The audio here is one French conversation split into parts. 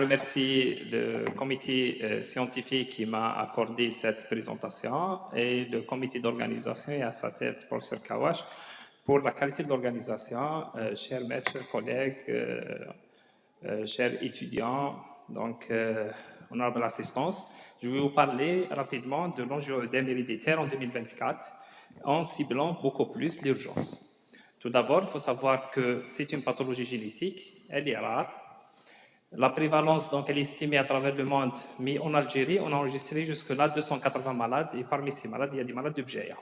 Je remercie le comité scientifique qui m'a accordé cette présentation et le comité d'organisation et à sa tête, professeur Kawash, pour la qualité de l'organisation. Chers maîtres, chers collègues, chers étudiants, donc honorable assistance, je vais vous parler rapidement de l'enjeu œdème héréditaire en 2024 en ciblant beaucoup plus l'urgence. Tout d'abord, il faut savoir que c'est une pathologie génétique, elle est rare. La prévalence, donc, elle est estimée à travers le monde, mais en Algérie, on a enregistré jusque-là 280 malades, et parmi ces malades, il y a des malades de Bjeya.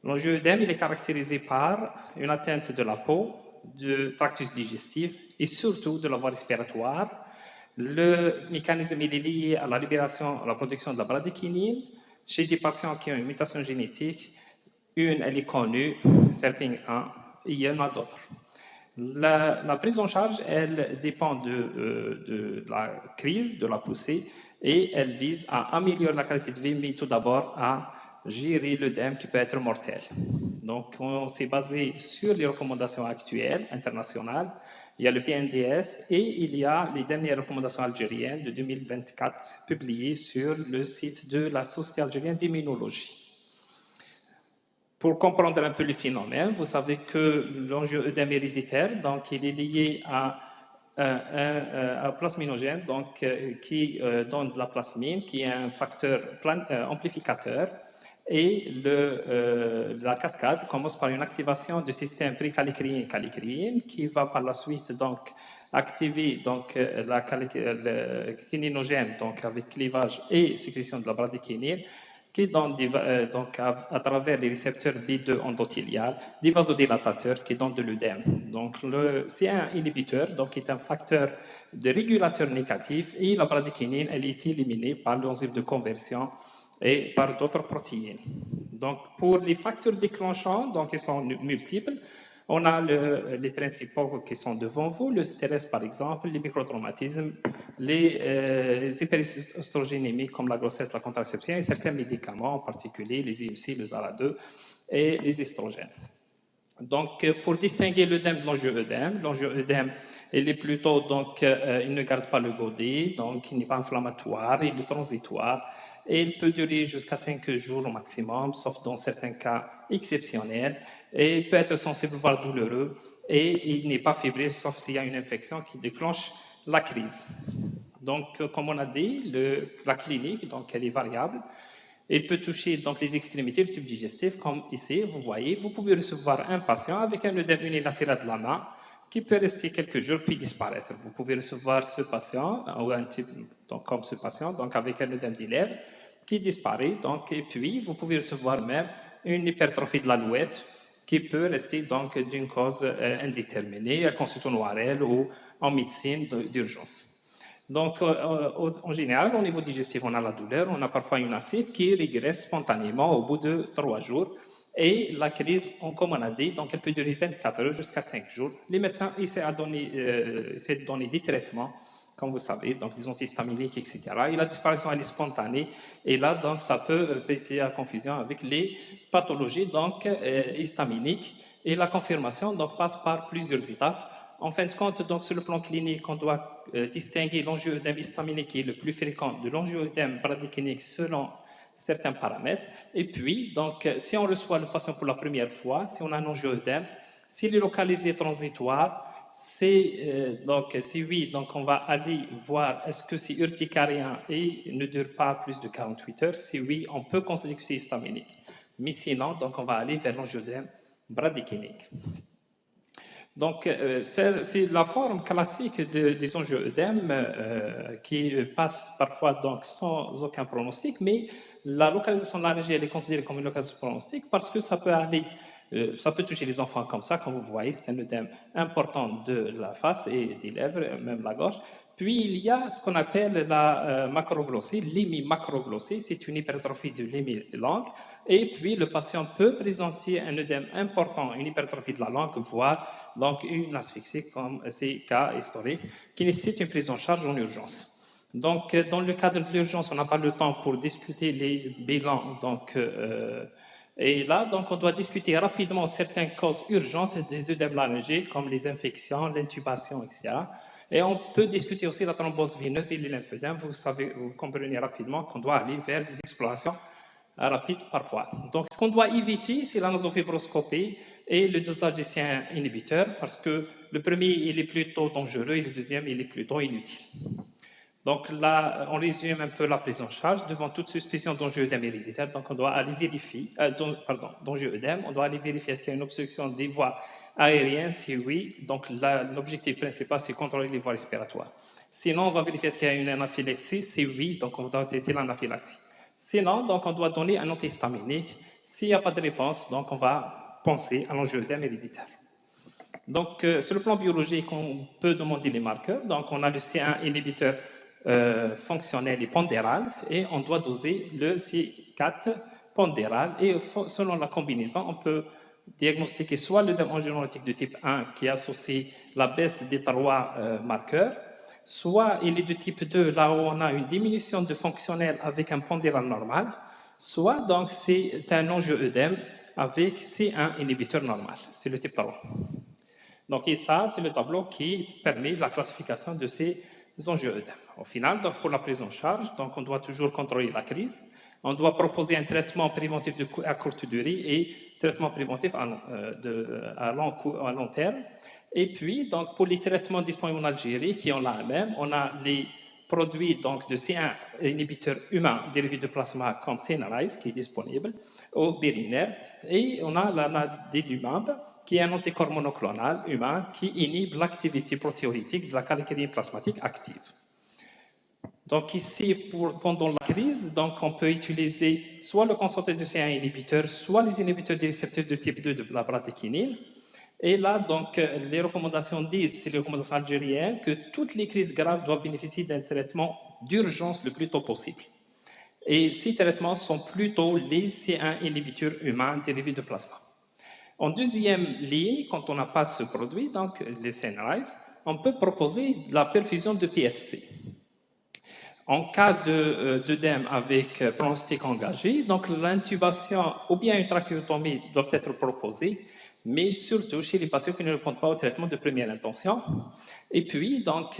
L'enjeu œdème, il est caractérisé par une atteinte de la peau, du tractus digestif et surtout de la voie respiratoire. Le mécanisme il est lié à la libération, à la production de la bradykinin. Chez des patients qui ont une mutation génétique, une, elle est connue, SERPING1, et il y en a d'autres. La prise en charge, elle dépend de la crise, de la poussée, et elle vise à améliorer la qualité de vie, mais tout d'abord à gérer l'œdème qui peut être mortel. Donc, on s'est basé sur les recommandations actuelles, internationales. Il y a le PNDS et il y a les dernières recommandations algériennes de 2024 publiées sur le site de la Société algérienne d'immunologie. Pour comprendre un peu le phénomène, vous savez que l'enjeu œdème héréditaire, donc il est lié à un plasminogène donc, qui donne de la plasmine, qui est un facteur amplificateur. Et la cascade commence par une activation du système précalécrine qui va par la suite donc, activer donc, le kininogène donc, avec clivage et sécrétion de la bradykinine qui donne donc à travers les récepteurs B2 endothéliales des vasodilatateurs qui donnent de l'œdème. Donc c'est un inhibiteur, donc qui est un facteur de régulateur négatif et la bradykinine elle est éliminée par l'enzyme de conversion et par d'autres protéines. Donc pour les facteurs déclenchants, donc ils sont multiples. On a les principaux qui sont devant vous, le stress par exemple, les microtraumatismes, les hyperestrogénémies comme la grossesse, la contraception et certains médicaments, en particulier les IMC, le ZARA2 et les estrogènes. Donc, pour distinguer l'œdème de l'enjeu œdème, il est plutôt, donc, il ne garde pas le godet, donc il n'est pas inflammatoire, il est transitoire, et il peut durer jusqu'à 5 jours au maximum, sauf dans certains cas exceptionnels, et il peut être sensible, voire douloureux, et il n'est pas fébrile, sauf s'il y a une infection qui déclenche la crise. Donc, comme on a dit, la clinique, donc, elle est variable. Il peut toucher donc les extrémités du tube digestif, comme ici, vous voyez. Vous pouvez recevoir un patient avec un œdème unilatéral de la main qui peut rester quelques jours puis disparaître. Vous pouvez recevoir ce patient, ou un type donc, comme ce patient, donc avec un œdème des lèvres qui disparaît. Donc, et puis, vous pouvez recevoir même une hypertrophie de l'alouette qui peut rester donc d'une cause indéterminée, consultant en ORL ou en médecine d'urgence. Donc, en général, au niveau digestif, on a la douleur, on a parfois une acide qui régresse spontanément au bout de 3 jours. Et la crise, comme on a dit, donc elle peut durer 24 heures jusqu'à 5 jours. Les médecins essaient de donner des traitements, comme vous savez, donc des antihistaminiques, etc. Et la disparition, elle est spontanée. Et là, donc, ça peut prêter à confusion avec les pathologies donc, histaminiques. Et la confirmation donc, passe par plusieurs étapes. En fin de compte, donc, sur le plan clinique, on doit distinguer l'angioœdème histaminique qui est le plus fréquent de l'angioœdème bradykinique selon certains paramètres. Et puis, donc, si on reçoit le patient pour la première fois, si on a un angioœdème, s'il est localisé transitoire, donc, si oui, donc on va aller voir est-ce que c'est urticárien et ne dure pas plus de 48 heures. Si oui, on peut considérer que c'est histaminique. Mais sinon, donc, on va aller vers l'angioœdème bradykinique. Donc, c'est la forme classique des enjeux œdème qui passe parfois donc, sans aucun pronostic, mais la localisation de la régie est considérée comme une localisation pronostique parce que ça peut aller, ça peut toucher les enfants comme ça, comme vous voyez, c'est un œdème important de la face et des lèvres, même la gorge. Puis il y a ce qu'on appelle la macroglossie, l'hémimacroglossie, c'est une hypertrophie de l'hémilangue. Et puis le patient peut présenter un œdème important, une hypertrophie de la langue, voire donc une asphyxie, comme ces cas historiques, qui nécessitent une prise en charge en urgence. Donc, dans le cadre de l'urgence, on n'a pas le temps pour discuter les bilans. Donc, et là, donc, on doit discuter rapidement certaines causes urgentes des œdèmes laryngés, comme les infections, l'intubation, etc. Et on peut discuter aussi la thrombose veineuse et les lymphédèmes. Vous comprenez rapidement qu'on doit aller vers des explorations rapides parfois. Donc, ce qu'on doit éviter, c'est la nasofibroscopie et le dosage des siens inhibiteurs, parce que le premier, il est plutôt dangereux et le deuxième, il est plutôt inutile. Donc là, on résume un peu la prise en charge devant toute suspicion d'angioëdème héréditaire. Donc on doit aller vérifier, d'angioëdème, on doit aller vérifier est-ce qu'il y a une obstruction des voies aériennes. Si oui, donc l'objectif principal, c'est contrôler les voies respiratoires. Sinon, on va vérifier est-ce qu'il y a une anaphylaxie. Si oui, donc on doit traiter l'anaphylaxie. Sinon, donc on doit donner un antihistaminique. S'il n'y a pas de réponse, donc on va penser à l'angioëdème héréditaire. Donc, sur le plan biologique, on peut demander les marqueurs. Donc, on a le C1 inhibiteur fonctionnel et pondéral, et on doit doser le C4 pondéral. Et selon la combinaison, on peut diagnostiquer soit le angionévrotique de type 1 qui associe la baisse des trois marqueurs, soit il est de type 2, là où on a une diminution de fonctionnel avec un pondéral normal, soit donc c'est un angioœdème avec C1 inhibiteur normal. C'est le type 3. Donc, et ça, c'est le tableau qui permet la classification de ces angioœdèmes. Au final, donc, pour la prise en charge, donc, on doit toujours contrôler la crise. On doit proposer un traitement préventif à courte durée et traitement préventif à long terme. Et puis, donc, pour les traitements disponibles en Algérie, qui ont la même, on a les produits donc, de C1 inhibiteurs humains dérivés de plasma comme Cinarase, qui est disponible, au Bérinert, et on a l'anadelumab, qui est un anticorps monoclonal humain qui inhibe l'activité protéolytique de la kallikérine plasmatique active. Donc ici, pendant la crise, donc on peut utiliser soit le concentré de C1 inhibiteur, soit les inhibiteurs des récepteurs de type 2 de la bradykinin. Et là, donc, les recommandations disent, c'est les recommandations algériennes, que toutes les crises graves doivent bénéficier d'un traitement d'urgence le plus tôt possible. Et ces traitements sont plutôt les C1 inhibiteurs humains dérivés de plasma. En deuxième ligne, quand on n'a pas ce produit, donc les Cinarase, on peut proposer la perfusion de PFC. En cas d'œdème avec pronostic engagé, donc l'intubation ou bien une trachéotomie doivent être proposées, mais surtout chez les patients qui ne répondent pas au traitement de première intention. Et puis, donc,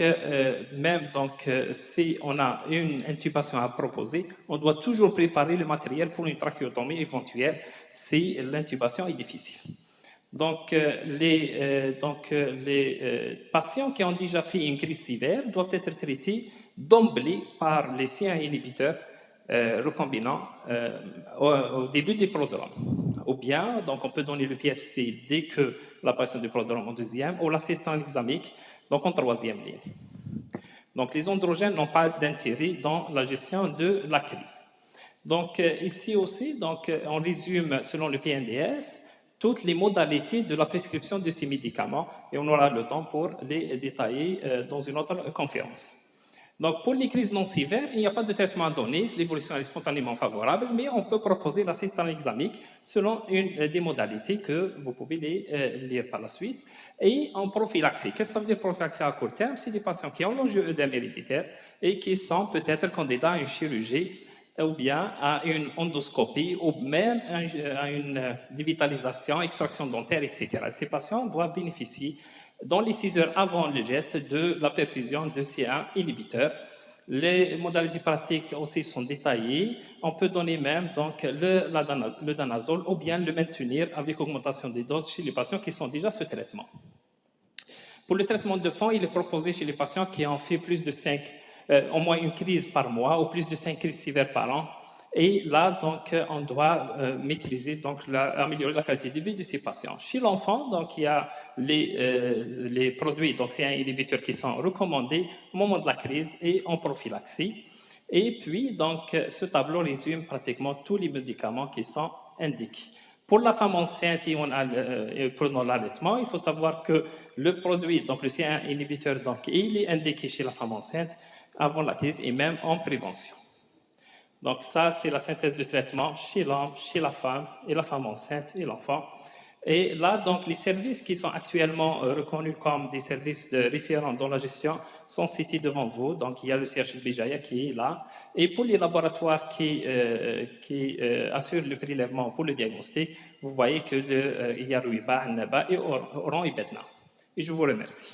si on a une intubation à proposer, on doit toujours préparer le matériel pour une trachéotomie éventuelle si l'intubation est difficile. Donc, les patients qui ont déjà fait une crise sévère doivent être traités d'emblée par les C1 inhibiteurs recombinants au début des prodromes. Ou bien, donc, on peut donner le PFC dès que l'apparition du prodrome en deuxième, ou l'acétamlexamique, donc en troisième ligne. Donc, les androgènes n'ont pas d'intérêt dans la gestion de la crise. Donc, ici aussi, donc, on résume selon le PNDS toutes les modalités de la prescription de ces médicaments et on aura le temps pour les détailler dans une autre conférence. Donc, pour les crises non sévères, il n'y a pas de traitement à donner, l'évolution est spontanément favorable, mais on peut proposer l'acétamlexamique selon une des modalités que vous pouvez les lire par la suite. Et en prophylaxie, qu'est-ce que ça veut dire prophylaxie à court terme? C'est des patients qui ont l'angioœdème héréditaire et qui sont peut-être candidats à une chirurgie ou bien à une endoscopie ou même à une dévitalisation, extraction dentaire, etc. Ces patients doivent bénéficier dans les 6 heures avant le geste de la perfusion de C1 inhibiteur. Les modalités pratiques aussi sont détaillées. On peut donner même donc, le danazole ou bien le maintenir avec augmentation des doses chez les patients qui sont déjà sous traitement. Pour le traitement de fond, il est proposé chez les patients qui ont fait plus de 5, au moins une crise par mois ou plus de 5 crises sévères par an. Et là, donc, on doit maîtriser, donc, améliorer la qualité de vie de ces patients. Chez l'enfant, donc, il y a les produits, donc c'est un inhibiteur qui sont recommandés au moment de la crise et en prophylaxie. Et puis, donc, ce tableau résume pratiquement tous les médicaments qui sont indiqués. Pour la femme enceinte et prenant l'allaitement, il faut savoir que le produit, donc le C1 inhibiteur, donc, il est indiqué chez la femme enceinte avant la crise et même en prévention. Donc ça, c'est la synthèse de traitement chez l'homme, chez la femme enceinte et l'enfant. Et là, donc, les services qui sont actuellement reconnus comme des services de référents dans la gestion sont cités devant vous. Donc, il y a le CHU de Béjaïa qui est là. Et pour les laboratoires qui assurent le prélèvement pour le diagnostic, vous voyez qu'il y a Ruiba, Annaba et Oran et Betna. Et je vous remercie.